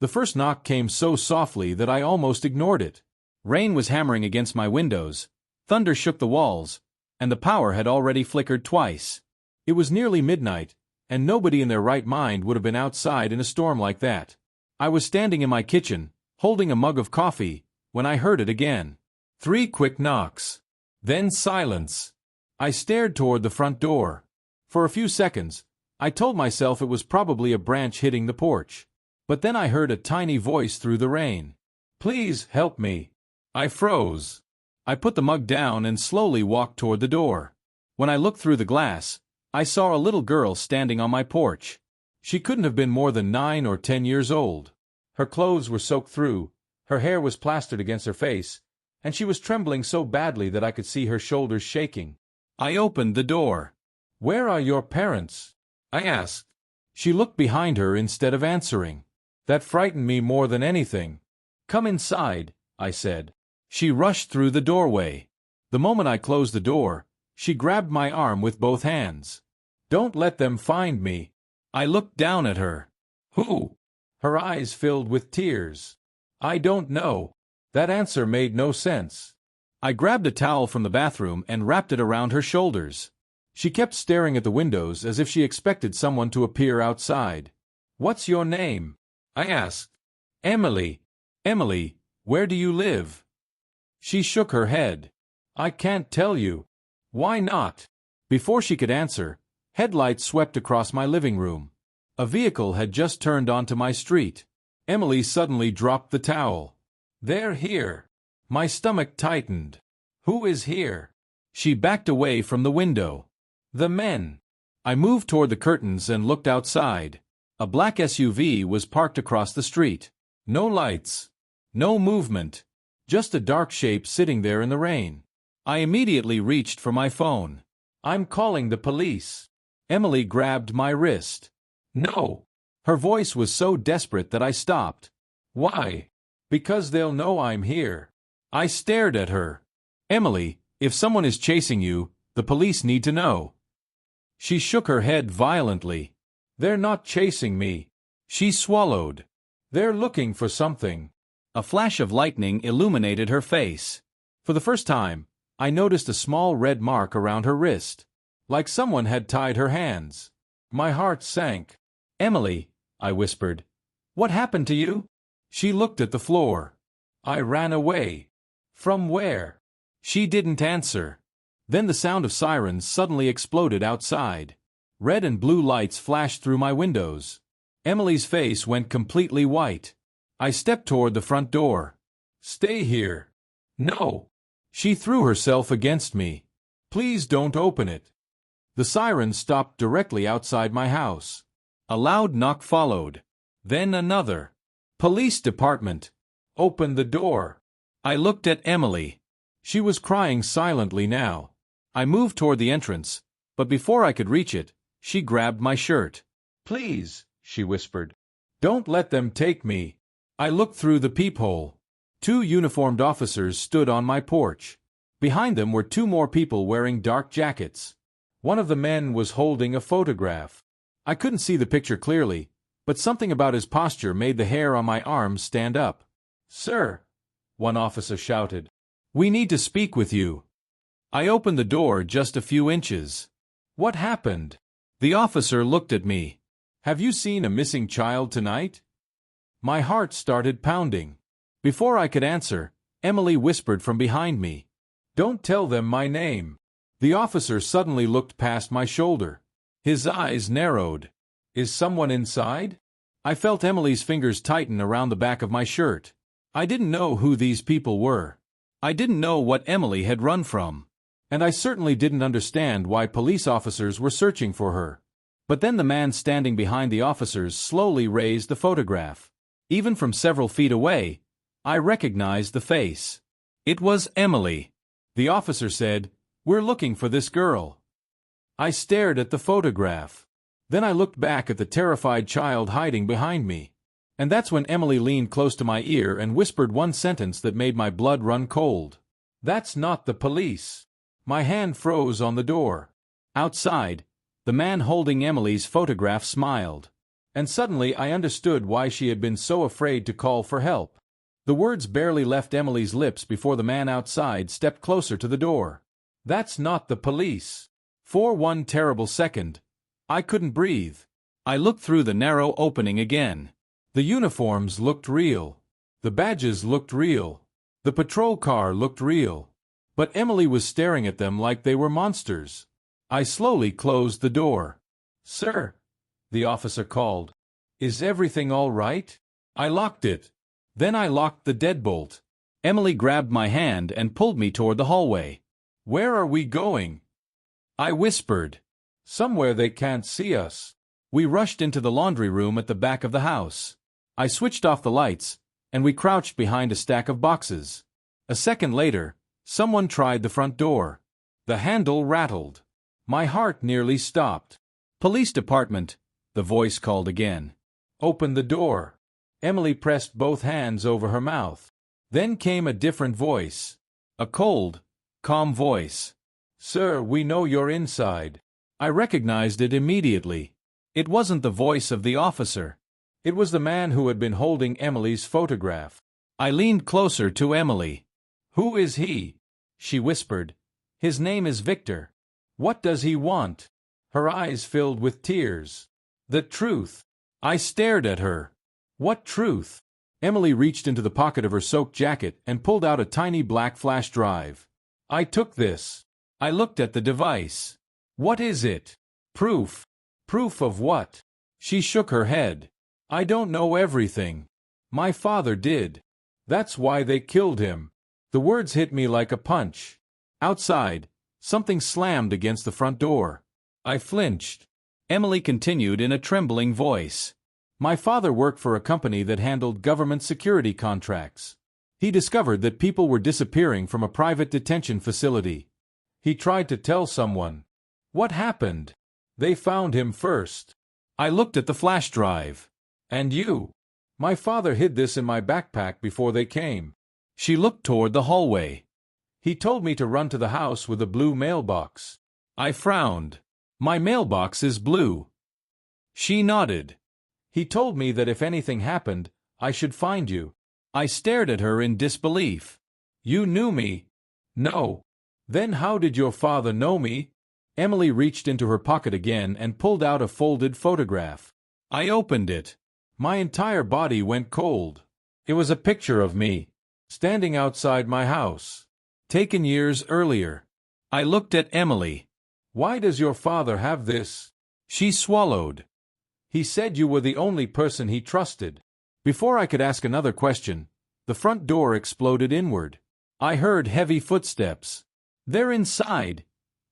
The first knock came so softly that I almost ignored it. Rain was hammering against my windows, thunder shook the walls, and the power had already flickered twice. It was nearly midnight, and nobody in their right mind would have been outside in a storm like that. I was standing in my kitchen, holding a mug of coffee, when I heard it again. 3 quick knocks. Then silence. I stared toward the front door. For a few seconds, I told myself it was probably a branch hitting the porch. But then I heard a tiny voice through the rain. "Please help me." I froze. I put the mug down and slowly walked toward the door. When I looked through the glass, I saw a little girl standing on my porch. She couldn't have been more than 9 or 10 years old. Her clothes were soaked through, her hair was plastered against her face, and she was trembling so badly that I could see her shoulders shaking. I opened the door. "Where are your parents?" I asked. She looked behind her instead of answering. That frightened me more than anything. "Come inside," I said. She rushed through the doorway. The moment I closed the door, she grabbed my arm with both hands. "Don't let them find me." I looked down at her. "Who?" Her eyes filled with tears. "I don't know." That answer made no sense. I grabbed a towel from the bathroom and wrapped it around her shoulders. She kept staring at the windows as if she expected someone to appear outside. "What's your name?" I asked. "Emily." "Emily, where do you live?" She shook her head. "I can't tell you." "Why not?" Before she could answer, headlights swept across my living room. A vehicle had just turned onto my street. Emily suddenly dropped the towel. "They're here." My stomach tightened. "Who is here?" She backed away from the window. "The men." I moved toward the curtains and looked outside. A black SUV was parked across the street. No lights. No movement. Just a dark shape sitting there in the rain. I immediately reached for my phone. "I'm calling the police." Emily grabbed my wrist. "No." Her voice was so desperate that I stopped. "Why?" "Because they'll know I'm here." I stared at her. "Emily, if someone is chasing you, the police need to know." She shook her head violently. "They're not chasing me." She swallowed. "They're looking for something." A flash of lightning illuminated her face. For the first time, I noticed a small red mark around her wrist. Like someone had tied her hands. My heart sank. "Emily," I whispered. "What happened to you?" She looked at the floor. "I ran away." "From where?" She didn't answer. Then the sound of sirens suddenly exploded outside. Red and blue lights flashed through my windows. Emily's face went completely white. I stepped toward the front door. "Stay here." "No." She threw herself against me. "Please don't open it." The sirens stopped directly outside my house. A loud knock followed. Then another. "Police department." "Open the door." I looked at Emily. She was crying silently now. I moved toward the entrance, but before I could reach it, she grabbed my shirt. "Please," she whispered. "Don't let them take me." I looked through the peephole. 2 uniformed officers stood on my porch. Behind them were 2 more people wearing dark jackets. One of the men was holding a photograph. I couldn't see the picture clearly, but something about his posture made the hair on my arms stand up. "Sir," one officer shouted, "we need to speak with you." I opened the door just a few inches. "What happened?" The officer looked at me. "Have you seen a missing child tonight?" My heart started pounding. Before I could answer, Emily whispered from behind me, "Don't tell them my name." The officer suddenly looked past my shoulder. His eyes narrowed. "Is someone inside?" I felt Emily's fingers tighten around the back of my shirt. I didn't know who these people were. I didn't know what Emily had run from. And I certainly didn't understand why police officers were searching for her. But then the man standing behind the officers slowly raised the photograph. Even from several feet away, I recognized the face. It was Emily. The officer said, "We're looking for this girl." I stared at the photograph. Then I looked back at the terrified child hiding behind me. And that's when Emily leaned close to my ear and whispered one sentence that made my blood run cold. "That's not the police." My hand froze on the door. Outside, the man holding Emily's photograph smiled. And suddenly I understood why she had been so afraid to call for help. The words barely left Emily's lips before the man outside stepped closer to the door. "That's not the police." For one terrible second, I couldn't breathe. I looked through the narrow opening again. The uniforms looked real. The badges looked real. The patrol car looked real. But Emily was staring at them like they were monsters. I slowly closed the door. "Sir," the officer called. "Is everything all right?" I locked it. Then I locked the deadbolt. Emily grabbed my hand and pulled me toward the hallway. "Where are we going?" I whispered. "Somewhere they can't see us." We rushed into the laundry room at the back of the house. I switched off the lights, and we crouched behind a stack of boxes. A second later, someone tried the front door. The handle rattled. My heart nearly stopped. "Police department," the voice called again. "Open the door." Emily pressed both hands over her mouth. Then came a different voice. A cold, calm voice. "Sir, we know you're inside." I recognized it immediately. It wasn't the voice of the officer. It was the man who had been holding Emily's photograph. I leaned closer to Emily. "Who is he?" she whispered. "His name is Victor." "What does he want?" Her eyes filled with tears. "The truth." I stared at her. "What truth?" Emily reached into the pocket of her soaked jacket and pulled out a tiny black flash drive. "I took this." I looked at the device. "What is it?" "Proof." "Proof of what?" She shook her head. "I don't know everything. My father did. That's why they killed him." The words hit me like a punch. Outside, something slammed against the front door. I flinched. Emily continued in a trembling voice. "My father worked for a company that handled government security contracts. He discovered that people were disappearing from a private detention facility. He tried to tell someone. What happened? They found him first." I looked at the flash drive. "And you?" "My father hid this in my backpack before they came." She looked toward the hallway. "He told me to run to the house with a blue mailbox." I frowned. "My mailbox is blue." She nodded. "He told me that if anything happened, I should find you." I stared at her in disbelief. "You knew me?" "No." "Then how did your father know me?" Emily reached into her pocket again and pulled out a folded photograph. I opened it. My entire body went cold. It was a picture of me, standing outside my house, taken years earlier. I looked at Emily. "Why does your father have this?" She swallowed. "He said you were the only person he trusted." Before I could ask another question, the front door exploded inward. I heard heavy footsteps. "They're inside!"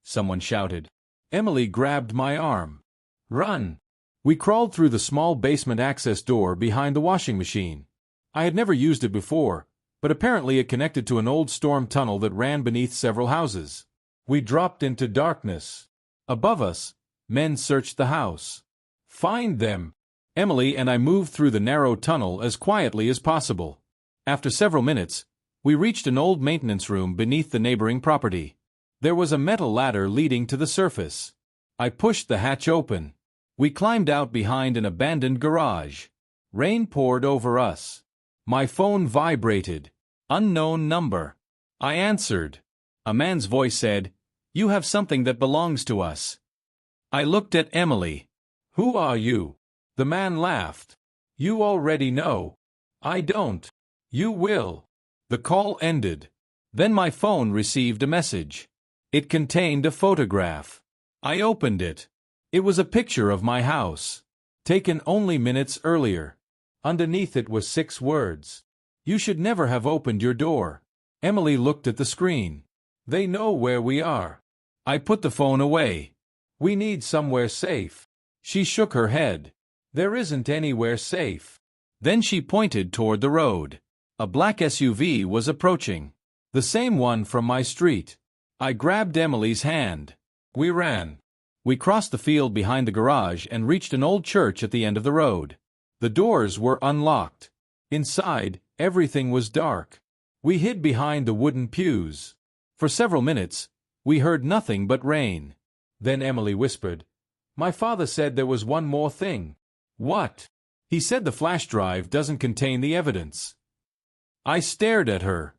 someone shouted. Emily grabbed my arm. "Run!" We crawled through the small basement access door behind the washing machine. I had never used it before, but apparently it connected to an old storm tunnel that ran beneath several houses. We dropped into darkness. Above us, men searched the house. "Find them!" Emily and I moved through the narrow tunnel as quietly as possible. After several minutes, we reached an old maintenance room beneath the neighboring property. There was a metal ladder leading to the surface. I pushed the hatch open. We climbed out behind an abandoned garage. Rain poured over us. My phone vibrated. Unknown number. I answered. A man's voice said, "You have something that belongs to us." I looked at Emily. "Who are you?" The man laughed. "You already know." "I don't." "You will." The call ended. Then my phone received a message. It contained a photograph. I opened it. It was a picture of my house, taken only minutes earlier. Underneath it was 6 words. "You should never have opened your door." Emily looked at the screen. "They know where we are." I put the phone away. "We need somewhere safe." She shook her head. "There isn't anywhere safe." Then she pointed toward the road. A black SUV was approaching. The same one from my street. I grabbed Emily's hand. We ran. We crossed the field behind the garage and reached an old church at the end of the road. The doors were unlocked. Inside, everything was dark. We hid behind the wooden pews. For several minutes, we heard nothing but rain. Then Emily whispered, "My father said there was one more thing." What? He said the flash drive doesn't contain the evidence. I stared at her.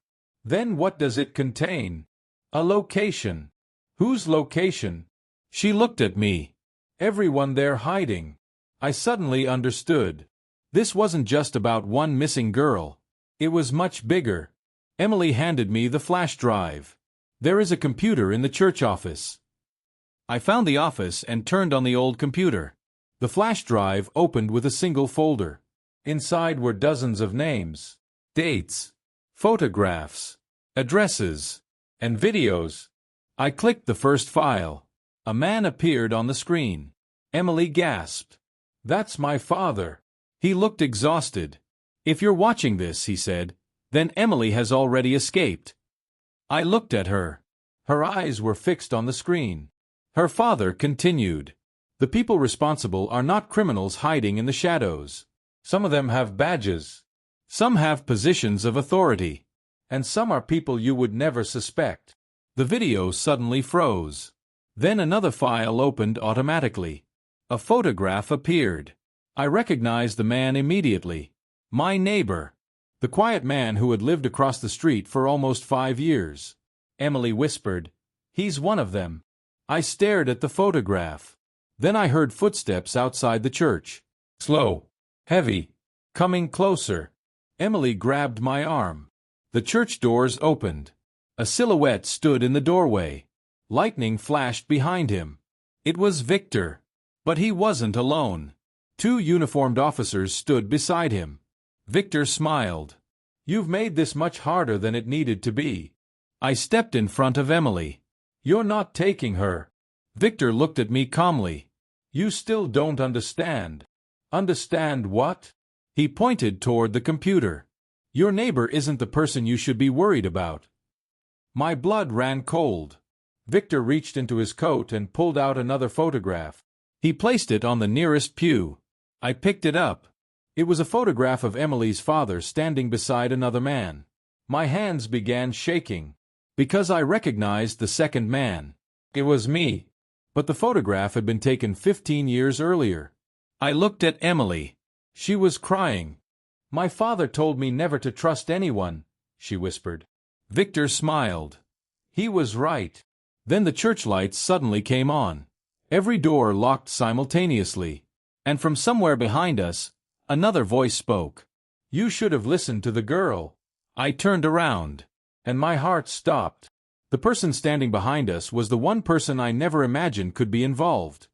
Then what does it contain? A location. Whose location? She looked at me. Everyone there hiding. I suddenly understood. This wasn't just about one missing girl. It was much bigger. Emily handed me the flash drive. There is a computer in the church office. I found the office and turned on the old computer. The flash drive opened with a single folder. Inside were dozens of names, dates, photographs, addresses, and videos. I clicked the first file. A man appeared on the screen. Emily gasped. That's my father. He looked exhausted. If you're watching this, he said, then Emily has already escaped. I looked at her. Her eyes were fixed on the screen. Her father continued. The people responsible are not criminals hiding in the shadows. Some of them have badges. Some have positions of authority. And some are people you would never suspect. The video suddenly froze. Then another file opened automatically. A photograph appeared. I recognized the man immediately. My neighbor. The quiet man who had lived across the street for almost 5 years. Emily whispered, "He's one of them." I stared at the photograph. Then I heard footsteps outside the church. Slow. Heavy. Coming closer. Emily grabbed my arm. The church doors opened. A silhouette stood in the doorway. Lightning flashed behind him. It was Victor. But he wasn't alone. 2 uniformed officers stood beside him. Victor smiled. "You've made this much harder than it needed to be." I stepped in front of Emily. "You're not taking her." Victor looked at me calmly. "You still don't understand." "Understand what?" He pointed toward the computer. "Your neighbor isn't the person you should be worried about." My blood ran cold. Victor reached into his coat and pulled out another photograph. He placed it on the nearest pew. I picked it up. It was a photograph of Emily's father standing beside another man. My hands began shaking. Because I recognized the second man. It was me. But the photograph had been taken 15 years earlier. I looked at Emily. She was crying. "My father told me never to trust anyone," she whispered. Victor smiled. He was right. Then the church lights suddenly came on. Every door locked simultaneously. And from somewhere behind us, another voice spoke. "You should have listened to the girl." I turned around. And my heart stopped. The person standing behind us was the one person I never imagined could be involved.